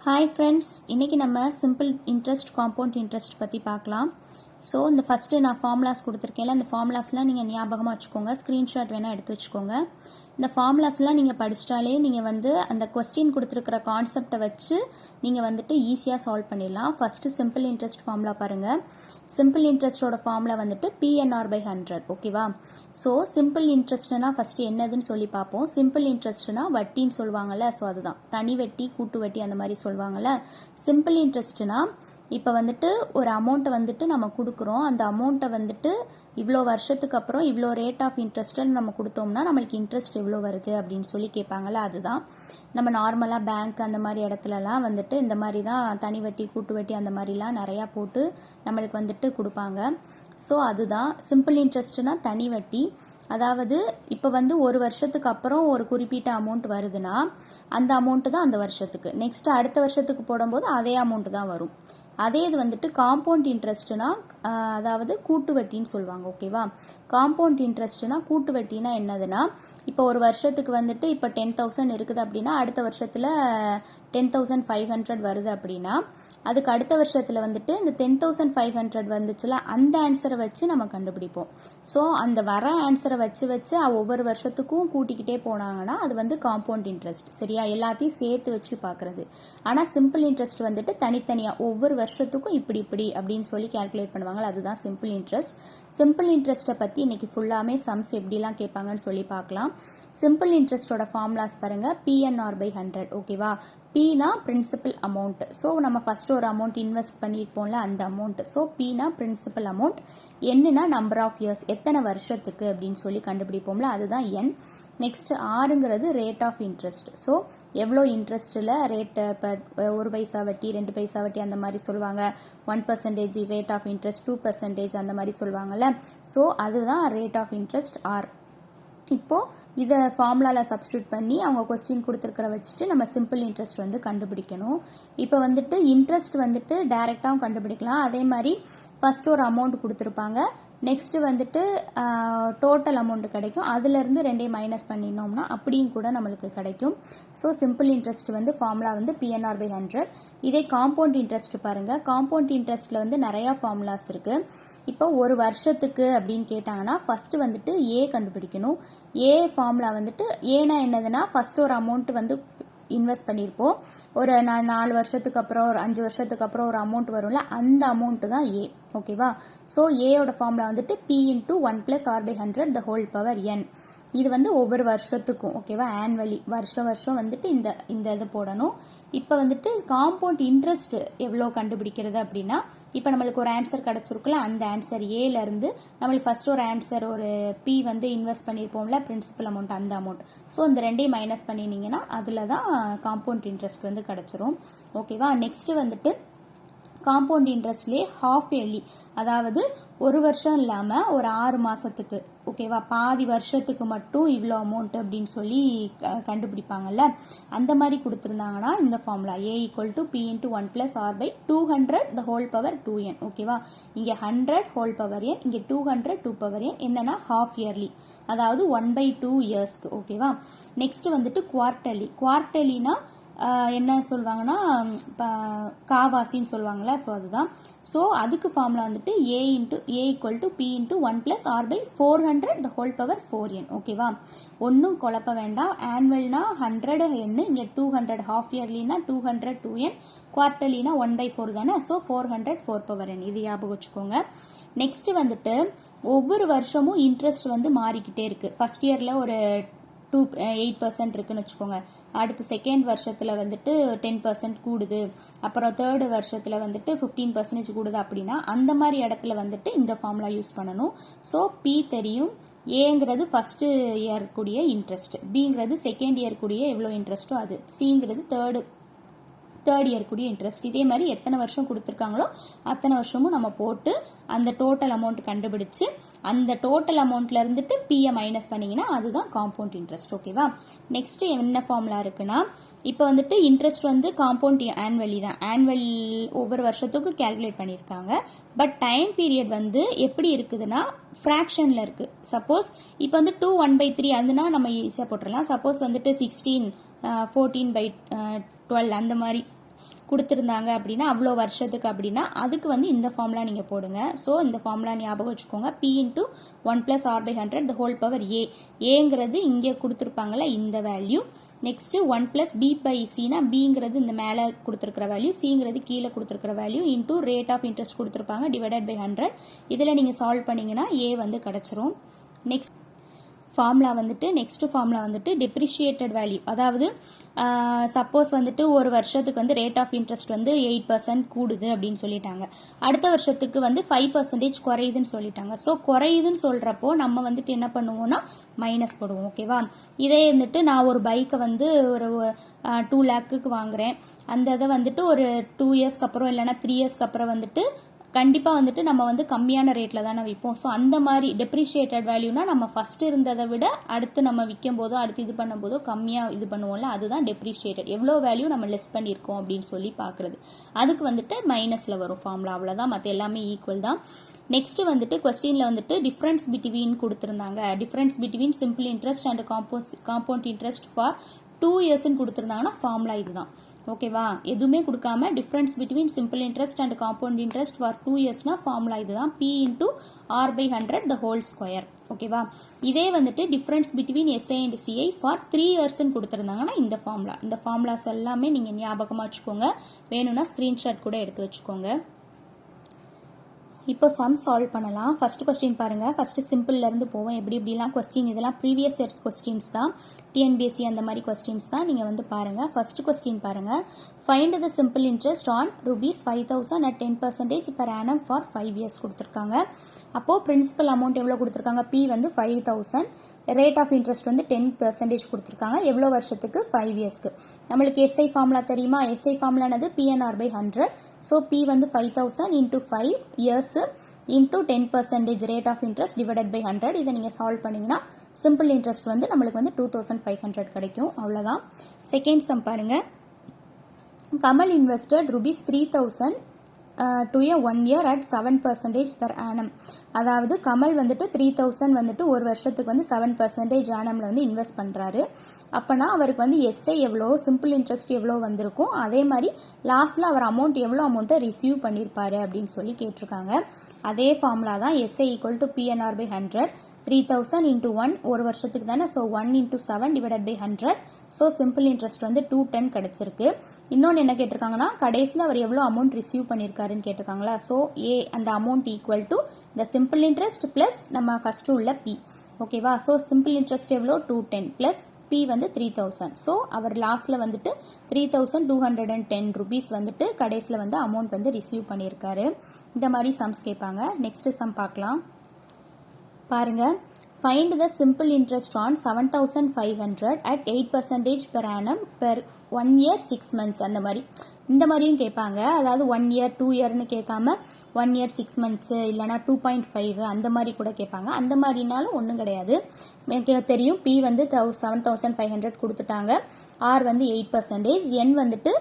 Hi friends, இன்றைக்கி நம்ம simple interest compound interest பற்றி பார்க்கலாம். ஸோ இந்த ஃபஸ்ட்டு நான் ஃபார்முலாஸ் கொடுத்துருக்கேன்ல, அந்த ஃபார்முலாஸ்லாம் நீங்கள் ஞாபகமாக வச்சுக்கோங்க, ஸ்க்ரீன்ஷாட் வேணால் எடுத்து வச்சுக்கோங்க. இந்த ஃபார்முலாஸ்லாம் நீங்கள் படிச்சிட்டாலே நீங்கள் அந்த கொஸ்டின் கொடுத்துருக்கிற கான்செப்டை வச்சு நீங்கள் ஈஸியாக சால்வ் பண்ணிடலாம். ஃபஸ்ட்டு சிம்பிள் இன்ட்ரெஸ்ட் ஃபார்முலா பாருங்கள். சிம்பிள் இன்ட்ரெஸ்ட்டோட ஃபார்முலா PNR/100. ஓகேவா? ஸோ சிம்பிள் இன்ட்ரெஸ்ட்னா ஃபஸ்ட்டு என்னதுன்னு சொல்லி பார்ப்போம். சிம்பிள் இன்ட்ரெஸ்ட்னா வட்டின்னு சொல்லுவாங்கள்ல, ஸோ அதுதான் தனி வட்டி, கூட்டு வட்டி அந்த மாதிரி சொல்லுவாங்கள்ல. சிம்பிள் இன்ட்ரெஸ்ட்னா இப்போ ஒரு அமௌண்ட்டை நம்ம கொடுக்குறோம். அந்த அமௌண்ட்டை இவ்வளோ வருஷத்துக்கு அப்புறம் இவ்வளோ ரேட் ஆஃப் இன்ட்ரெஸ்ட்டில் நம்ம கொடுத்தோம்னா நம்மளுக்கு இன்ட்ரெஸ்ட் எவ்வளோ வருது அப்படின்னு சொல்லி கேட்பாங்கள்ல, அதுதான். நம்ம நார்மலாக பேங்க் அந்த மாதிரி இடத்துலலாம் இந்த மாதிரி தான் தனி வட்டி, கூட்டு வட்டி அந்த மாதிரிலாம் நிறையா போட்டு நம்மளுக்கு கொடுப்பாங்க. ஸோ அதுதான் சிம்பிள் இன்ட்ரெஸ்ட்னா தனி வட்டி. அதாவது இப்போ ஒரு வருஷத்துக்கு அப்புறம் ஒரு குறிப்பிட்ட அமௌண்ட் வருதுன்னா அந்த அமௌண்ட்டு தான் அந்த வருஷத்துக்கு, நெக்ஸ்ட் அடுத்த வருஷத்துக்கு போடும்போது அதே அமௌண்ட் தான் வரும். அதே இது காம்பவுண்ட் இன்ட்ரெஸ்ட்னா அதாவது கூட்டு வட்டின்னு சொல்லுவாங்க. ஓகேவா? காம்பவுண்ட் இன்ட்ரெஸ்ட்னா கூட்டு வட்டினா என்னதுன்னா, இப்போ ஒரு வருஷத்துக்கு இப்போ 10,000 இருக்குது அப்படின்னா அடுத்த வருஷத்தில் 10,500 வருது அப்படின்னா அதுக்கு அடுத்த வருஷத்தில் இந்த 10,500 வந்துச்சுல, அந்த ஆன்சரை வச்சு நம்ம கண்டுபிடிப்போம். ஸோ அந்த வர ஆன்சரை வச்சு ஒவ்வொரு வருஷத்துக்கும் கூட்டிக்கிட்டே போனாங்கன்னா அது காம்பவுண்ட் இன்ட்ரெஸ்ட். சரியா? எல்லாத்தையும் சேர்த்து வச்சு பார்க்குறது. ஆனால் சிம்பிள் இன்ட்ரெஸ்ட் தனித்தனியாக ஒவ்வொரு வருஷத்துக்கும் இப்படி அப்படின்னு சொல்லி கால்குலேட் பண்ணுவாங்க. அதுதான் சிம்பிள் இன்ட்ரெஸ்ட். சிம்பிள் இன்ட்ரெஸ்ட்டை பற்றி இன்னைக்கு ஃபுல்லாமே சம்ஸ் எப்படிலாம் கேட்பாங்கன்னு சொல்லி பார்க்கலாம். சிம்பிள் இன்ட்ரெஸ்டோட ஃபார்முலாஸ் பாருங்க. PNR/100. ஓகேவா? Pனா பிரின்சிபல் அமௌண்ட். ஸோ நம்ம ஃபர்ஸ்ட் ஒரு அமௌண்ட் இன்வெஸ்ட் பண்ணியிருப்போம்ல, அந்த அமௌண்ட். ஸோ Pனா பிரின்சிபல் அமௌண்ட், Nனா நம்பர் ஆஃப் இயர்ஸ், எத்தனை வருஷத்துக்கு அப்படின்னு சொல்லி கண்டுபிடிப்போம்ல, அதுதான் N. நெக்ஸ்ட் Rங்கிறது ரேட் ஆஃப் இன்ட்ரெஸ்ட். ஸோ எவ்வளோ இன்ட்ரெஸ்ட்டில் ரேட்டு, இப்போ 1 பைசா வட்டி, 2 பைசா வட்டி அந்த மாதிரி சொல்லுவாங்க. 1% ரேட் ஆஃப் இன்ட்ரெஸ்ட், 2% அந்த மாதிரி சொல்லுவாங்கல்ல. ஸோ அதுதான் ரேட் ஆஃப் இன்ட்ரெஸ்ட் R. இப்போது இதை ஃபார்முலாவில் சப்ஸ்டியூட் பண்ணி அவங்க கொஸ்டின் கொடுத்துருக்கிற வச்சுட்டு நம்ம சிம்பிள் இன்ட்ரெஸ்ட் கண்டுபிடிக்கணும். இப்போ இன்ட்ரெஸ்ட் டைரெக்டாகவும் கண்டுபிடிக்கலாம். அதே மாதிரி ஃபர்ஸ்ட் ஒரு அமௌண்ட் கொடுத்துருப்பாங்க, நெக்ஸ்ட் டோட்டல் அமௌண்ட் கிடைக்கும், அதுலேருந்து ரெண்டையும் மைனஸ் பண்ணினோம்னா அப்படியும் கூட நம்மளுக்கு கிடைக்கும். So simple interest formula PNR/100. இதே காம்பவுண்ட் இன்ட்ரெஸ்ட் பாருங்கள். காம்பவுண்ட் இன்ட்ரெஸ்ட்டில் நிறையா ஃபார்முலாஸ் இருக்குது. இப்போ ஒரு வருஷத்துக்கு அப்படின்னு கேட்டாங்கன்னா ஃபஸ்ட்டு ஏ கண்டுபிடிக்கணும். ஏ ஃபார்முலா ஏனா என்னதுன்னா, ஃபஸ்ட்டு ஒரு அமௌண்ட் இன்வெஸ்ட் பண்ணியிருப்போம். ஒரு 4 வருஷத்துக்கு அப்புறம், ஒரு 5 வருஷத்துக்கு அப்புறம் ஒரு அமௌண்ட் வரும்ல, அந்த அமௌண்ட்டு தான் ஏ. ஓகேவா? ஸோ ஏயோட formula P × 1 + R/100 the whole power n. இது ஒவ்வொரு வருஷத்துக்கும். ஓகேவா? ஆனுவலி வருஷம் இந்த இது போடணும். இப்போ காம்பவுண்ட் இன்ட்ரெஸ்ட் எவ்வளோ கண்டுபிடிக்கிறது அப்படின்னா, இப்போ நம்மளுக்கு ஒரு ஆன்சர் கிடச்சிருக்குல்ல, அந்த ஆன்சர் ஏலேருந்து நம்மளுக்கு ஃபர்ஸ்ட் ஒரு ஆன்சர் ஒரு P இன்வெஸ்ட் பண்ணியிருப்போம்ல, பிரின்சிபல் அமௌண்ட், அந்த அமௌண்ட். ஸோ இந்த ரெண்டையும் மைனஸ் பண்ணினீங்கன்னா அதில் தான் காம்பவுண்ட் இன்ட்ரெஸ்ட் கிடச்சிரும். ஓகேவா? நெக்ஸ்ட் காம்பவுண்ட் இன்ட்ரெஸ்ட்லேயே ஹாஃப் இயர்லி, அதாவது ஒரு வருஷம் இல்லாமல் ஒரு 6 மாதத்துக்கு, ஓகேவா, பாதி வருஷத்துக்கு மட்டும் இவ்வளோ அமௌண்ட் அப்படின்னு சொல்லி கண்டுபிடிப்பாங்கல்ல, அந்த மாதிரி கொடுத்துருந்தாங்கன்னா இந்த formula A = P × 1 + R/200 the whole power 2n. ஓகேவா? இங்கே 100 whole power n, இங்கே 200 2 power n. என்னன்னா ஹாஃப் இயர்லி, அதாவது 1/2 இயர்ஸ்க்கு. ஓகேவா? Next quarterly. குவார்ட்டர்லினா என்ன சொல்லுவாங்கன்னா, காவாசின்னு சொல்லுவாங்களே, ஸோ அதுதான். ஸோ அதுக்கு formula A = P × 1 + R/400 the whole power 4n. ஓகேவா? ஒன்றும் குழப்ப வேண்டாம். ஆனுவல்னா 100 n, இங்கே 200, ஹாஃப் இயர்லினா 200 2n, குவார்ட்டர்லினா 1/4 தானே, ஸோ 400 4 power n. இது ஞாபகம் வச்சுக்கோங்க. நெக்ஸ்ட் ஒவ்வொரு வருஷமும் இன்ட்ரெஸ்ட் மாறிக்கிட்டே இருக்கு. ஃபர்ஸ்ட் இயரில் ஒரு 8% இருக்குன்னு வச்சுக்கோங்க. அடுத்து செகண்ட் வருஷத்தில் 10% கூடுது, அப்புறம் தேர்டு வருஷத்தில் 15% கூடுது. அப்படின்னா அந்த மாதிரி இடத்துல இந்த ஃபார்முலா யூஸ் பண்ணணும். ஸோ P தெரியும், ஏங்கிறது ஃபர்ஸ்ட் இயர் கூடிய இன்ட்ரெஸ்ட், பிங்கிறது செகண்ட் இயர் கூடிய எவ்வளோ இன்ட்ரெஸ்ட்டோ அது, சிங்கிறது தேர்ட் இயர் கூடிய இன்ட்ரெஸ்ட். இதே மாதிரி எத்தனை வருஷம் கொடுத்துருக்காங்களோ அத்தனை வருஷமும் நம்ம போட்டு அந்த டோட்டல் அமௌண்ட் கண்டுபிடிச்சு அந்த டோட்டல் அமௌண்ட்ல பியை மைனஸ் பண்ணிங்கன்னா அதுதான் காம்பவுண்ட் இன்ட்ரெஸ்ட். ஓகேவா? நெக்ஸ்ட் என்ன ஃபார்முலா இருக்குன்னா, இப்போ இன்ட்ரெஸ்ட் காம்பவுண்ட் ஆனுவலி தான். ஆனுவல் ஒவ்வொரு வருஷத்துக்கும் கேல்குலேட் பண்ணியிருக்காங்க. பட் டைம் பீரியட் எப்படி இருக்குதுன்னா ஃப்ராக்ஷனில் இருக்குது. சப்போஸ் இப்போ 2 1/3 அதுனா நம்ம ஈஸியாக போட்டுடலாம். சப்போஸ் 16 14/12 அந்த மாதிரி கொடுத்துருந்தாங்க அப்படின்னா அவ்வளோ வருஷத்துக்கு அப்படின்னா அதுக்கு வந்து இந்த ஃபார்முலா நீங்கள் போடுங்க. ஸோ இந்த ஃபார்முலா ஞாபகம் வச்சுக்கோங்க. P into 1 + R/100 the whole power A. ஏங்கிறது இங்கே கொடுத்துருப்பாங்கல்ல இந்த வேல்யூ. நெக்ஸ்ட்டு 1 + B/Cனா பிங்கிறது இந்த மேலே கொடுத்துருக்கிற வேல்யூ, சிங்கிறது கீழே கொடுத்துருக்கிற value into rate of interest கொடுத்துருப்பாங்க டிவைடட் பை 100. இதில் நீங்கள் சால்வ் பண்ணிங்கன்னா ஏ வந்து கிடச்சிரும். நெக்ஸ்ட் ஃபார்முலா வந்துட்டு நெக்ஸ்ட் ஃபார்முலா வந்துட்டு டெப்ரிஷியேட்டட் வேல்யூ. அதாவது சப்போஸ் வந்துட்டு ஒரு வருஷத்துக்கு வந்து ரேட் ஆஃப் இன்ட்ரெஸ்ட் வந்து 8% கூடுது அப்படின்னு சொல்லிட்டாங்க. அடுத்த வருஷத்துக்கு வந்து 5% குறையுதுன்னு சொல்லிட்டாங்க. ஸோ குறையுதுன்னு சொல்கிறப்போ நம்ம வந்துட்டு என்ன பண்ணுவோம்னா மைனஸ் போடுவோம். ஓகேவா? இதே வந்துட்டு நான் ஒரு பைக்கை வந்து ஒரு 2 lakhக்கு வாங்குறேன். அந்த இதை வந்துட்டு ஒரு 2 இயர்ஸ்க்கு அப்புறம் இல்லைனா 3 இயர்ஸ்க்கு அப்புறம் வந்துட்டு கண்டிப்பாக வந்துட்டு நம்ம வந்து கம்மியான ரேட்டில் தானே விற்போம். ஸோ அந்த மாதிரி டெப்ரிஷியேட்டட் வேல்யூனா நம்ம ஃபர்ஸ்ட் இருந்ததை விட அடுத்து நம்ம விற்கும் போதோ அடுத்து இது பண்ணும்போதோ கம்மியாக இது பண்ணுவோம்ல, அதுதான் டெப்ரிஷியேட்டட். எவ்வளோ வேல்யூ நம்ம லெஸ் பண்ணியிருக்கோம் அப்படின்னு சொல்லி பார்க்குறது. அதுக்கு வந்துட்டு மைனஸில் வரும் ஃபார்முலா. அவ்வளோதான், மற்ற எல்லாமே ஈக்குவல் தான். நெக்ஸ்ட் வந்துட்டு கொஸ்டினில் வந்துட்டு டிஃப்ரென்ஸ் பிட்வீன் கொடுத்துருந்தாங்க. Difference between simple interest and compound interest for 2 இயர்ஸ்ன்னு கொடுத்துருந்தாங்கன்னா ஃபார்முலா இதுதான். ஓகேவா? எதுவுமே கொடுக்காம difference between simple interest and compound interest for 2 இயர்ஸ்னா ஃபார்முலா இதுதான். P into R/100 the whole square. ஓகேவா? இதே வந்துட்டு difference between SI and CI for 3 இயர்ஸ்ன்னு கொடுத்துருந்தாங்கன்னா இந்த ஃபார்முலா. இந்த ஃபார்முலாஸ் எல்லாமே நீங்கள் ஞாபகமாக வச்சுக்கோங்க. வேணும்னா ஸ்க்ரீன்ஷாட் கூட எடுத்து வச்சுக்கோங்க. இப்போ சம் சால்வ் பண்ணலாம். ஃபர்ஸ்ட் கொஸ்டின் பாருங்கள். ஃபர்ஸ்ட் சிம்பிள்லேருந்து போவோம். எப்படிலாம் கொஸ்டின், இதெல்லாம் ப்ரீவியஸ் இயர்ஸ் கொஸ்டின்ஸ் தான், TNPSC அந்த மாதிரி கொஸ்டின்ஸ் தான். நீங்கள் வந்து பாருங்கள். ஃபர்ஸ்ட் கொஸ்டின் பாருங்கள். Find the simple interest on ₹5,000 at 10% per annum for 5 years கொடுத்துருக்காங்க. அப்போது பிரின்சிபல் அமௌண்ட் எவ்வளோ கொடுத்துருக்காங்க? P வந்து 5,000, ரேட் ஆஃப் இன்ட்ரெஸ்ட் வந்து 10% கொடுத்துருக்காங்க. எவ்வளோ வருஷத்துக்கு? 5 இயர்ஸ்க்கு. நம்மளுக்கு SI ஃபார்முலா தெரியுமா? SI ஃபார்முலானது PNR/100. ஸோ P வந்து 5,000 into 5 years into 10% rate of interest divided by 100. இதை நீங்கள் சால்வ் பண்ணிங்கன்னா சிம்பிள் இன்ட்ரெஸ்ட் வந்து நம்மளுக்கு வந்து 2,500 கிடைக்கும். அவ்வளோதான். செகண்ட் சம் பாருங்கள். Kamal invested ₹3,000 to a 1 year at 7% per annum. அதாவது கமல் வந்துட்டு 3,000 வந்துட்டு ஒரு வருஷத்துக்கு வந்து 7% ஆனம்ல வந்து இன்வெஸ்ட் பண்ணுறாரு. அப்போனா அவருக்கு வந்து SI எவ்வளோ, சிம்பிள் இன்ட்ரெஸ்ட் எவ்வளோ வந்திருக்கும், அதே மாதிரி லாஸ்ட்டில் அவர் எவ்வளோ அமௌண்ட்டை ரிசீவ் பண்ணியிருப்பாரு அப்படின்னு சொல்லி கேட்டிருக்காங்க. அதே ஃபார்முலா தான். SI = PNR/100. 3,000 into 1 ஒரு வருஷத்துக்கு தானே. So 1 into 7 divided by 100. So simple interest வந்து 210 கிடச்சிருக்கு. இன்னொன்று என்ன கேட்டிருக்காங்கன்னா கடைசியில் அவர் எவ்வளோ அமௌண்ட் ரிசீவ் பண்ணியிருக்காருன்னு கேட்டிருக்காங்களா. ஸோ அந்த அமௌண்ட் ஈக்குவல் டு இந்த சிம்பிள் இன்ட்ரெஸ்ட் ப்ளஸ் நம்ம ஃபஸ்ட்டு உள்ள P. ஓகேவா? ஸோ சிம்பிள் இன்ட்ரெஸ்ட் எவ்வளோ? 210 ப்ளஸ் P வந்து 3,000. ஸோ அவர் லாஸ்ட்டில் வந்துட்டு ₹3,210 வந்துட்டு கடைசியில் வந்து அமௌண்ட் வந்து ரிசீவ் பண்ணியிருக்காரு. இந்த மாதிரி சம்ஸ் கேட்பாங்க. நெக்ஸ்ட் சம் பார்க்கலாம். பாருங்க. Find the simple interest on 7,500 at 8% per annum per 1 year 6 months. அந்த மாதிரி இந்த மாதிரியும் கேட்பாங்க. அதாவது 1 year 2 yearன்னு கேட்காம 1 year 6 months இல்லைனா 2.5 அந்த மாதிரி கூட கேட்பாங்க. அந்த மாதிரினாலும் ஒன்றும் கிடையாது. தெரியும் P வந்து 7,500 கொடுத்துட்டாங்க. R வந்து 8%, N வந்துட்டு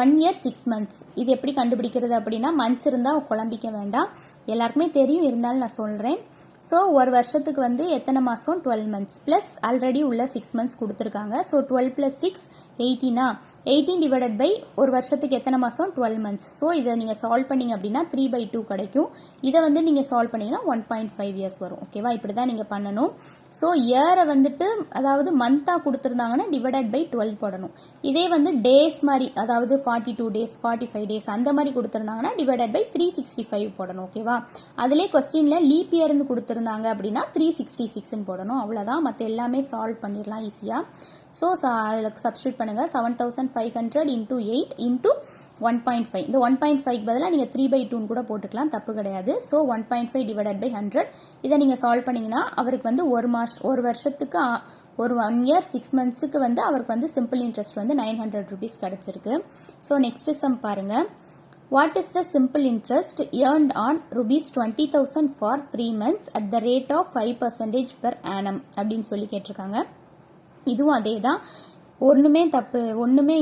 1 year 6 months. இது எப்படி கண்டுபிடிக்கிறது அப்படின்னா மந்த்ஸ் இருந்தால் குழம்பிக்க வேண்டாம், எல்லாருக்குமே தெரியும், இருந்தாலும் நான் சொல்கிறேன். ஸோ ஒரு வருஷத்துக்கு வந்து எத்தனை மாதம்? 12 months ப்ளஸ் ஆல்ரெடி உள்ள 6 months கொடுத்துருக்காங்க. ஸோ 12 + 6 18. 18 டிவைடட் பை ஒரு வருஷத்துக்கு எத்தனை மாதம்? 12 months. ஸோ இதை நீங்கள் சால்வ் பண்ணிங்க அப்படின்னா 3/2 கிடைக்கும். இதை வந்து நீங்கள் சால்வ் பண்ணிங்கன்னா 1.5 years வரும். ஓகேவா? இப்படி தான் நீங்கள் பண்ணணும். ஸோ இயரை வந்துட்டு அதாவது மந்த்தாக கொடுத்துருந்தாங்கன்னா டிவைடட் பை 12 போடணும். இதே வந்து டேஸ் மாதிரி அதாவது 42 days 45 days அந்த மாதிரி கொடுத்துருந்தாங்கன்னா டிவைடட் பை 365 போடணும். ஓகேவா? அதிலே கொஸ்டினில் லீப் இயர்னு கொடுத்துருந்தாங்க அப்படின்னா 366ன்னு போடணும். அவ்வளோதான். மற்ற எல்லாமே சால்வ் பண்ணிடலாம் ஈஸியாக. ஸோ அதில் சப்ஸ்டியூட் பண்ணுங்கள். 7,500 into 8 into 1.5. இந்த 1.5 பதிலாக நீங்கள் 3/2 கூட போட்டுக்கலாம், தப்பு கிடையாது. So 1.5 divided by 100. இதை நீங்கள் சால்வ் பண்ணிங்கன்னா அவருக்கு வந்து ஒரு வருஷத்துக்கு ஒரு 1 year 6 monthsக்கு வந்து அவருக்கு வந்து சிம்பிள் இன்ட்ரெஸ்ட் வந்து ₹900 கிடச்சிருக்கு. ஸோ நெக்ஸ்ட் சம் பாருங்கள். What is the simple interest earned on ₹20,000 for 3 months at the rate of 5% per annum அப்படின்னு சொல்லி கேட்டிருக்காங்க. இதுவும் அதே தான், ஒன்றுமே தப்பு, ஒன்றுமே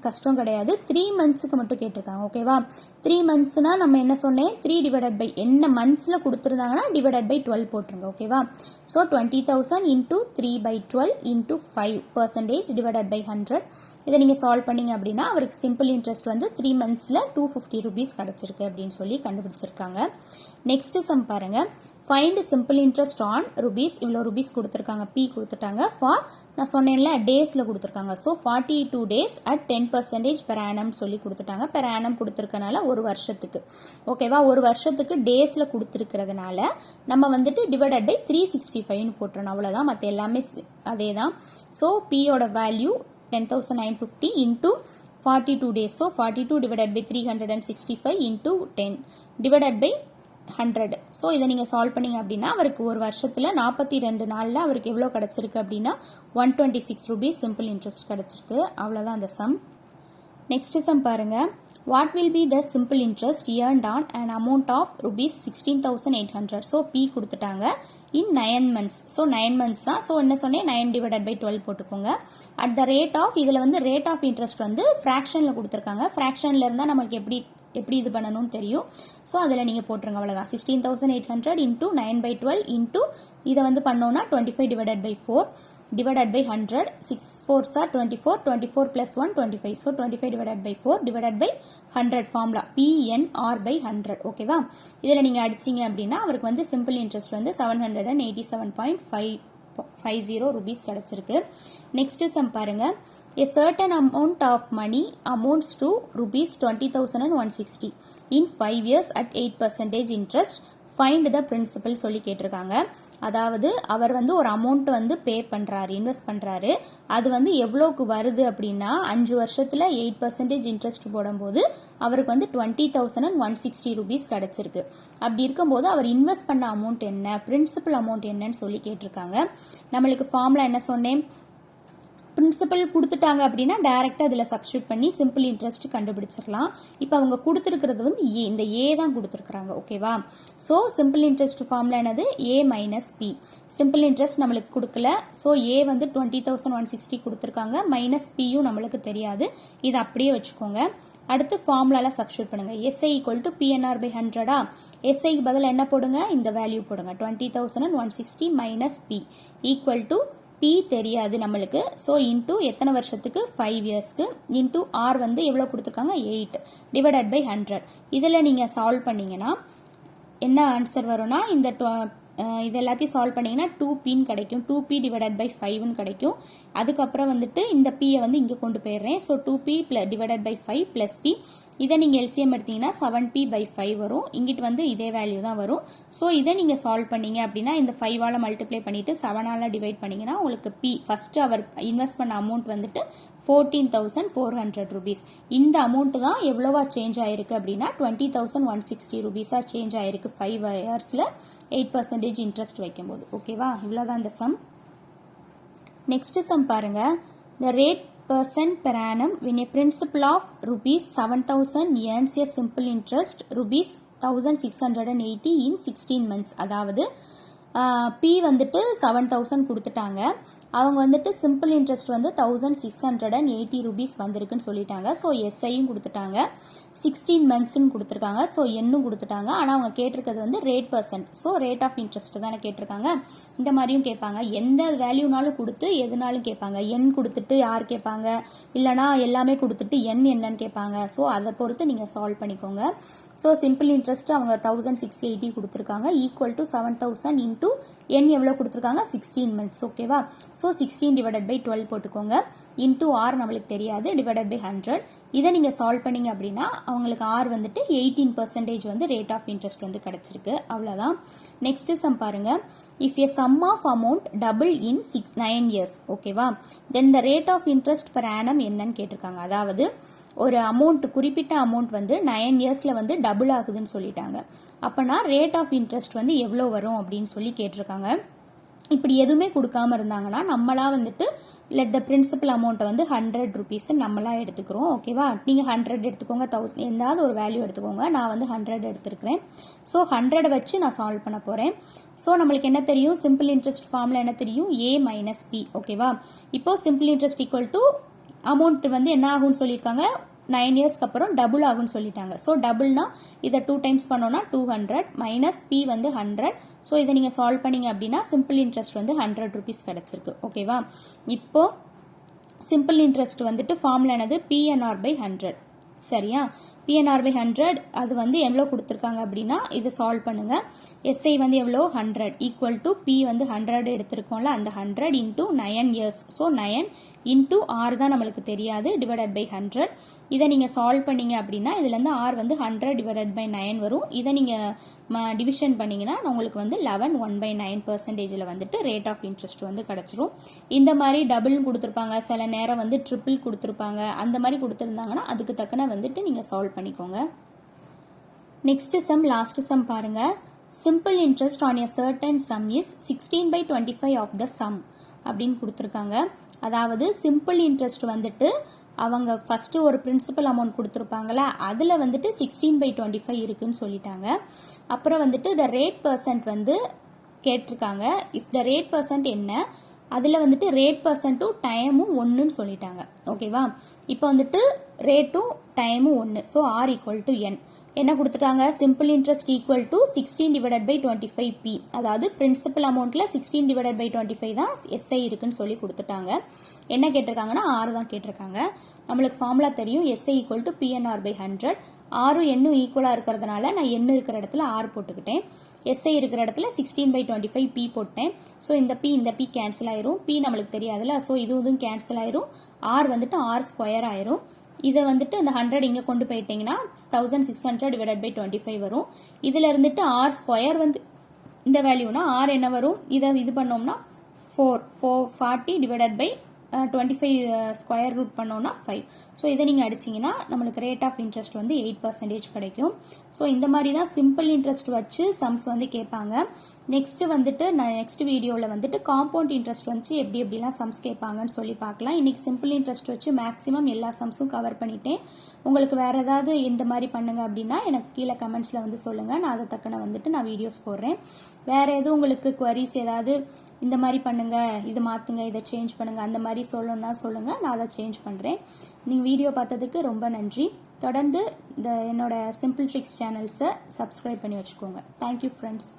கஷ்டம் கிடையாது. 3 monthsக்கு மட்டும் கேட்டிருக்காங்க. ஓகேவா? 3 monthsனா நம்ம என்ன சொன்னேன்? 3 டிவைடட் பை என்ன மந்த்ஸில் கொடுத்துருந்தாங்கன்னா டிவைடட் பை 12 போட்டுருங்க. ஓகேவா? So 20,000 into 3/12 into 5% divided by 100. இதை நீங்கள் சால்வ் பண்ணிங்க அப்படின்னா அவருக்கு சிம்பிள் இன்ட்ரெஸ்ட் வந்து 3 monthsல 250 rupees கிடச்சிருக்கு அப்படின்னு சொல்லி கண்டுபிடிச்சிருக்காங்க. நெக்ஸ்ட் சம் பாருங்க. Find simple interest on rupees இவ்வளோ rupees கொடுத்துருக்காங்க, P கொடுத்துட்டாங்க. ஃபார் நான் சொன்னேன்ல டேஸில் கொடுத்துருக்காங்க. So 42 days at 10% per annum சொல்லி கொடுத்துட்டாங்க. per annum கொடுத்துருக்கனால ஒரு வருஷத்துக்கு, ஓகேவா, ஒரு வருஷத்துக்கு டேஸில் கொடுத்துருக்கிறதுனால நம்ம வந்துட்டு டிவைடட் பை 365ன்னு போட்டுறோம். அவ்வளோதான், மற்ற எல்லாமே அதே தான். ஸோ பியோட value 10,950 into 42 days. So 42 divided by 365 into 10 divided by 100. So இதை நீங்கள் சால்வ் பண்ணிங்க அப்படின்னா அவருக்கு ஒரு வருஷத்தில் 42 நாளில் அவருக்கு எவ்வளோ கிடச்சிருக்கு அப்படின்னா 126 rupees சிம்பிள் இன்ட்ரெஸ்ட் கிடச்சிருக்கு. அவ்வளோதான் அந்த சம். நெக்ஸ்ட் சம் பாருங்கள். What will be the simple interest earned on an amount of rupees 16,800? So P கொடுத்துட்டாங்க in 9 months. So 9 months தான். ஸோ என்ன சொன்னேன், 9 divided by 12 போட்டுக்கோங்க. at the rate of, இதில் வந்து rate of interest வந்து ஃப்ராக்ஷனில் கொடுத்துருக்காங்க. ஃப்ராக்ஷனில் இருந்தால் நம்மளுக்கு எப்படி இது பண்ணணும்னு தெரியும். ஸோ அதில் நீங்கள் போட்டுருங்க, அவ்வளோதான். 16,800 into 9 by 12 into இதை வந்து பண்ணோன்னா 25 divided by 4 divided by 100. 6 4s are 24, 24 plus 1 25. So 25 divided by 4 divided by 100 formula PNR by 100. ஓகேவா, இதில் நீங்கள் அடிச்சிங்க அப்படின்னா அவருக்கு வந்து சிம்பிள் இன்ட்ரெஸ்ட் வந்து 787.50 rupees கிடச்சிருக்கு. நெக்ஸ்ட் சம் பாருங்க. A certain amount of money amounts to rupees 20,160 in 5 years at 8% interest. Find the principal சொல்லி கேட்டிருக்காங்க. அதாவது அவர் வந்து ஒரு அமௌண்ட் வந்து பே பண்ணுறாரு, இன்வெஸ்ட் பண்ணுறாரு. அது வந்து எவ்வளோக்கு வருது அப்படின்னா 5 வருஷத்தில் 8% இன்ட்ரெஸ்ட் போடும்போது அவருக்கு வந்து 20,160 rupees கிடச்சிருக்கு. அப்படி இருக்கும்போது அவர் இன்வெஸ்ட் பண்ண அமௌண்ட் என்ன, பிரின்சிபல் அமௌண்ட் என்னன்னு சொல்லி கேட்டிருக்காங்க. நம்மளுக்கு ஃபார்முலா என்ன சொன்னேன், பிரின்சிபல் கொடுத்துட்டாங்க அப்படின்னா டைரெக்டாக அதில் சப்ஸ்டியூட் பண்ணி சிம்பிள் இன்ட்ரெஸ்ட் கண்டுபிடிச்சிடலாம். இப்போ அவங்க கொடுத்துருக்கிறது வந்து ஏ, இந்த ஏ தான் கொடுத்துருக்குறாங்க, ஓகேவா. ஸோ சிம்பிள் இன்ட்ரெஸ்ட் ஃபார்முலா என்னது, ஏ மைனஸ் பி. சிம்பிள் இன்ட்ரெஸ்ட் நம்மளுக்கு கொடுக்கல. ஸோ ஏ வந்து 20,160 கொடுத்துருக்காங்க, மைனஸ் பியும் நம்மளுக்கு தெரியாது. இதை அப்படியே வச்சுக்கோங்க. அடுத்து ஃபார்முலாவில் சப்ஸ்டியூட் பண்ணுங்க. SI equal to PNR by 100. எஸ்ஐக்கு பதில் என்ன போடுங்க, இந்த வேல்யூ போடுங்க. 20,160 minus P equal to P தெரியாது நம்மளுக்கு. ஸோ இன்டூ எத்தனை வருஷத்துக்கு, 5 இயர்ஸ்க்கு, இன்டூ ஆர் வந்து எவ்வளோ கொடுத்துருக்காங்க, 8 டிவைடட் பை 100. இதில் நீங்கள் சால்வ் பண்ணிங்கன்னா என்ன ஆன்சர் வரும்னா, இந்த இது எல்லாத்தையும் சால்வ் பண்ணிங்கன்னா 2Pன்னு கிடைக்கும். 2P டிவைடட் பை 5ன்னு கிடைக்கும். அதுக்கப்புறம் வந்துட்டு இந்த Pயை வந்து இங்கே கொண்டு போயிடுறேன். So 2P divided by 5 plus P. இதை நீங்கள் எல்சிஎம் எடுத்தீங்கன்னா 7P by 5 வரும். இங்கிட்டு வந்து இதே வேல்யூ தான் வரும். ஸோ இதை நீங்கள் சால்வ் பண்ணீங்க அப்படின்னா இந்த 5ஆல் மல்டிப்ளை பண்ணிவிட்டு 7ஆல் டிவைட் பண்ணிங்கன்னா உங்களுக்கு P ஃபஸ்ட்டு அவர் இன்வெஸ்ட் பண்ண அமௌண்ட் வந்துட்டு 14,400 rupees. இந்த அமௌண்ட்டு தான் எவ்வளோவா சேஞ்ச் ஆயிருக்கு அப்படின்னா 20,160 rupees சேஞ்ச் ஆயிருக்கு 5 இயர்ஸில் 8% இன்ட்ரெஸ்ட் வைக்கும்போது. ஓகேவா, இவ்வளோதான் இந்த சம். நெக்ஸ்ட் சம் பாருங்க. The rate percent per annum when a principal of rupees 7,000 earns a simple interest rupees 1,680 in 16 months. அதாவது P வந்துட்டு 7,000 கொடுத்துட்டாங்க. அவங்க வந்துட்டு சிம்பிள் இன்ட்ரெஸ்ட் வந்து 1,680 rupees வந்திருக்குன்னு சொல்லிட்டாங்க. ஸோ எஸ்ஐயும் கொடுத்துட்டாங்க, 16 monthsன்னு கொடுத்துருக்காங்க. ஸோ என்னும் கொடுத்துட்டாங்க. ஆனால் அவங்க கேட்டிருக்கிறது வந்து rate percent. So rate of interest தானே கேட்டிருக்காங்க. இந்த மாதிரியும் கேட்பாங்க, எந்த வேல்யூனாலும் கொடுத்து எதுனாலும் கேட்பாங்க. எண் கொடுத்துட்டு யார் கேட்பாங்க, இல்லைனா எல்லாமே கொடுத்துட்டு எண் என்னன்னு கேட்பாங்க. ஸோ அதை பொறுத்து நீங்கள் சால்வ் பண்ணிக்கோங்க. ஸோ சிம்பிள் இன்ட்ரெஸ்ட் அவங்க 1,680 கொடுத்துருக்காங்க, ஈக்குவல் டு 7,000 இன்டூ என் எவ்வளோ கொடுத்துருக்காங்க, 16 months. ஓகேவா. ஸோ 16 டிவைடட் பை 12 போட்டுக்கோங்க. இன்டூ ஆர் நம்மளுக்கு தெரியாது, டிவைடட் பை 100. இதை நீங்கள் சால்வ் பண்ணீங்க அப்படின்னா அவங்களுக்கு ஆர் வந்துட்டு 18% வந்து ரேட் ஆஃப் இன்ட்ரெஸ்ட் வந்து கிடச்சிருக்கு. அவ்வளோதான். நெக்ஸ்ட் சம் பாருங்க. If a sum of amount double in 9 years, ஓகேவா, then the rate of interest per annum என்னன்னு கேட்டிருக்காங்க. அதாவது ஒரு அமௌண்ட், குறிப்பிட்ட அமௌண்ட் வந்து 9 இயர்ஸில் வந்து டபுள் ஆகுதுன்னு சொல்லிட்டாங்க. அப்போனா ரேட் ஆஃப் இன்ட்ரெஸ்ட் வந்து எவ்வளோ வரும் அப்படின்னு சொல்லி கேட்டிருக்காங்க. இப்படி எதுவுமே கொடுக்காம இருந்தாங்கன்னா நம்மளா வந்துட்டு லெட் த பிரின்சிபல் அமௌண்ட்டை வந்து 100 rupees நம்மளா எடுத்துக்கிறோம். ஓகேவா, நீங்கள் 100 எடுத்துக்கோங்க, 1000 எந்தாவது ஒரு வேல்யூ எடுத்துக்கோங்க. நான் வந்து 100 எடுத்துருக்கிறேன். ஸோ 100 வச்சு நான் சால்வ் பண்ண போகிறேன். ஸோ நம்மளுக்கு என்ன தெரியும், சிம்பிள் இன்ட்ரெஸ்ட் ஃபார்முலா என்ன தெரியும், A மைனஸ் P. ஓகேவா, இப்போ simple interest equal to amount வந்து என்ன ஆகும்னு சொல்லியிருக்காங்க, 9 இயர்ஸ்க்கு அப்புறம் டபுள் ஆகும்னு சொல்லிட்டாங்க. ஸோ டபுள்னா இதை 2 times பண்ணோன்னா 200 மைனஸ் P வந்து 100. ஸோ இதை நீங்கள் சால்வ் பண்ணீங்க அப்படின்னா சிம்பிள் இன்ட்ரெஸ்ட் வந்து 100 rupees கிடச்சிருக்கு. ஓகேவா, இப்போ சிம்பிள் இன்ட்ரெஸ்ட் வந்துட்டு ஃபார்முலா என்னது PNR/100. சரியா, PNR by 100 அது வந்து எவ்வளோ கொடுத்துருக்காங்க அப்படின்னா இது சால்வ் பண்ணுங்க. SI வந்து எவ்வளோ 100 ஈக்குவல் டு P வந்து 100 எடுத்திருக்கோம்ல, அந்த 100 into 9 years. So 9 into R தான் நம்மளுக்கு தெரியாது, டிவைடட் பை 100. இதை நீங்கள் சால்வ் பண்ணீங்க அப்படின்னா இதுலேருந்து R வந்து 100 டிவைடட் பை 9 வரும். இதை நீங்கள் டிவிஷன் பண்ணிங்கன்னா உங்களுக்கு வந்து 11/9% வந்துட்டு ரேட் ஆஃப் இன்ட்ரெஸ்ட் வந்து கிடச்சிரும். இந்த மாதிரி டபுள் கொடுத்துருப்பாங்க, சில நேரம் வந்து ட்ரிபிள் கொடுத்துருப்பாங்க. அந்த மாதிரி கொடுத்துருந்தாங்கன்னா அதுக்கு தக்கன வந்துட்டு நீங்கள் சால்வ் பண்ணிக்கோங்க. நெக்ஸ்ட் சம், லாஸ்ட் சம் பாருங்க. Simple interest on a certain sum is 16/25 of the sum அப்படின்னு கொடுத்துருக்காங்க. அதாவது சிம்பிள் இன்ட்ரெஸ்ட் வந்துட்டு அவங்க ஃபர்ஸ்ட் ஒரு பிரின்சிபல் அமௌண்ட் கொடுத்துருப்பாங்களா, அதில் வந்துட்டு 16/25 இருக்குன்னு சொல்லிட்டாங்க. அப்புறம் வந்துட்டு த ரேட் பர்சன்ட் வந்து கேட்டிருக்காங்க. இஃப் த ரேட் பர்சன்ட் என்ன, அதில் வந்துட்டு ரேட் பர்சன்ட்டும் டைமும் ஒன்றுன்னு சொல்லிட்டாங்க. ஓகேவா, இப்போ வந்துட்டு ரேட்டும் டைமும் 1. So R equal to N என்ன கொடுத்துட்டாங்க, simple interest equal to 16 divided by 25p. அதாவது பிரின்சிபல் அமௌண்ட்ல 16 டிவைடட் பை 25 தான் எஸ்ஐ இருக்குன்னு சொல்லி கொடுத்துட்டாங்க. என்ன கேட்டிருக்காங்கன்னா ஆறு தான் கேட்டிருக்காங்க. நம்மளுக்கு ஃபார்முலா தெரியும், எஸ்ஐ ஈக்குவல் டு PNR/100. ஆறும் எண்ணும் ஈக்குவலாக இருக்கிறதுனால நான் எண்ணு இருக்கிற இடத்துல ஆறு போட்டுக்கிட்டேன். எஸ்ஐ இருக்கிற இடத்துல 16/25p போட்டேன். ஸோ இந்த பி கேன்சல் ஆயிரும். பி நம்மளுக்கு தெரியாதுல்ல, ஸோ இதுவும் கேன்சல் ஆயிரும். ஆர் வந்துட்டு R² ஆயிரும். இதை வந்துட்டு அந்த 100 இங்கே கொண்டு போயிட்டீங்கன்னா 1600 டிவைடட் பை 25 வரும். இதில் இருந்துட்டு R² வந்து இந்த வேல்யூனா ஆர் என்ன வரும், இதை இது பண்ணோம்னா 440 டிவைடட் பை 25 ஸ்கொயர் ரூட் பண்ணோம்னா 5. ஸோ இதை நீங்கள் அடிச்சிங்கன்னா நம்மளுக்கு ரேட் ஆஃப் இன்ட்ரெஸ்ட் வந்து 8% கிடைக்கும். ஸோ இந்த மாதிரி தான் சிம்பிள் இன்ட்ரெஸ்ட் வச்சு சம்ஸ் வந்து கேட்பாங்க. நெக்ஸ்ட் வந்துட்டு நான் நெக்ஸ்ட் வீடியோவில் வந்துட்டு காம்பவுண்ட் இன்ட்ரெஸ்ட் வச்சு எப்படிலாம் சம்ஸ் கேட்பாங்கன்னு சொல்லி பார்க்கலாம். இன்னைக்கு சிம்பிள் இன்ட்ரெஸ்ட் வச்சு மேக்ஸிமம் எல்லா சம்ஸும் கவர் பண்ணிட்டேன். உங்களுக்கு வேற ஏதாவது இந்த மாதிரி பண்ணுங்க அப்படின்னா எனக்கு கீழே கமெண்ட்ஸில் வந்து சொல்லுங்கள். நான் அதை தக்கன வந்துட்டு நான் வீடியோஸ் போடுறேன். வேற எதுவும் உங்களுக்கு குவரிஸ் ஏதாவது இந்த மாதிரி பண்ணுங்க, இது மாற்றுங்க, இதை சேஞ்ச் பண்ணுங்க, அந்த மாதிரி சொல்லணும்னா சொல்லுங்கள், நான் அதை சேஞ்ச் பண்ணுறேன். நீங்கள் வீடியோ பார்த்ததுக்கு ரொம்ப நன்றி. தொடர்ந்து என்னோட சிம்பிள் ட்ரிக்ஸ் சேனல்ஸை சப்ஸ்கிரைப் பண்ணி வச்சுக்கோங்க. Thank you friends.